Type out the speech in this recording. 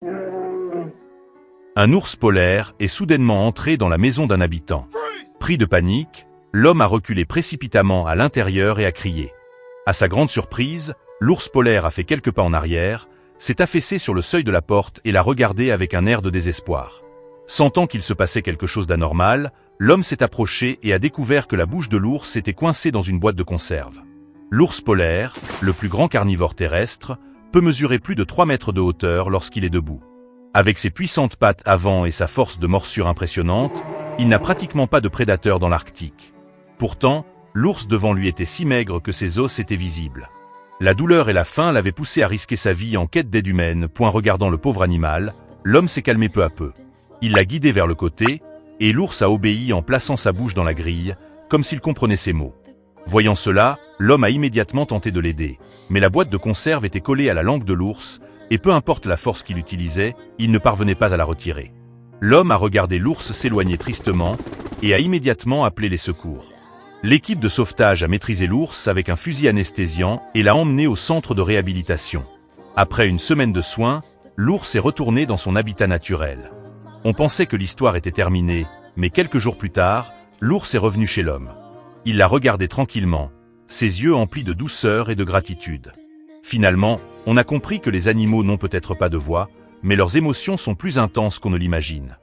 Un ours polaire est soudainement entré dans la maison d'un habitant. Pris de panique, l'homme a reculé précipitamment à l'intérieur et a crié. À sa grande surprise, l'ours polaire a fait quelques pas en arrière, s'est affaissé sur le seuil de la porte et l'a regardé avec un air de désespoir. Sentant qu'il se passait quelque chose d'anormal, l'homme s'est approché et a découvert que la bouche de l'ours était coincée dans une boîte de conserve. L'ours polaire, le plus grand carnivore terrestre, peut mesurer plus de 3 mètres de hauteur lorsqu'il est debout. Avec ses puissantes pattes avant et sa force de morsure impressionnante, il n'a pratiquement pas de prédateurs dans l'Arctique. Pourtant, l'ours devant lui était si maigre que ses os étaient visibles. La douleur et la faim l'avaient poussé à risquer sa vie en quête d'aide humaine. Regardant le pauvre animal, l'homme s'est calmé peu à peu. Il l'a guidé vers le côté, et l'ours a obéi en plaçant sa bouche dans la grille, comme s'il comprenait ses mots. Voyant cela, l'homme a immédiatement tenté de l'aider, mais la boîte de conserve était collée à la langue de l'ours, et peu importe la force qu'il utilisait, il ne parvenait pas à la retirer. L'homme a regardé l'ours s'éloigner tristement, et a immédiatement appelé les secours. L'équipe de sauvetage a maîtrisé l'ours avec un fusil anesthésiant et l'a emmené au centre de réhabilitation. Après une semaine de soins, l'ours est retourné dans son habitat naturel. On pensait que l'histoire était terminée, mais quelques jours plus tard, l'ours est revenu chez l'homme. Il l'a regardé tranquillement, ses yeux emplis de douceur et de gratitude. Finalement, on a compris que les animaux n'ont peut-être pas de voix, mais leurs émotions sont plus intenses qu'on ne l'imagine.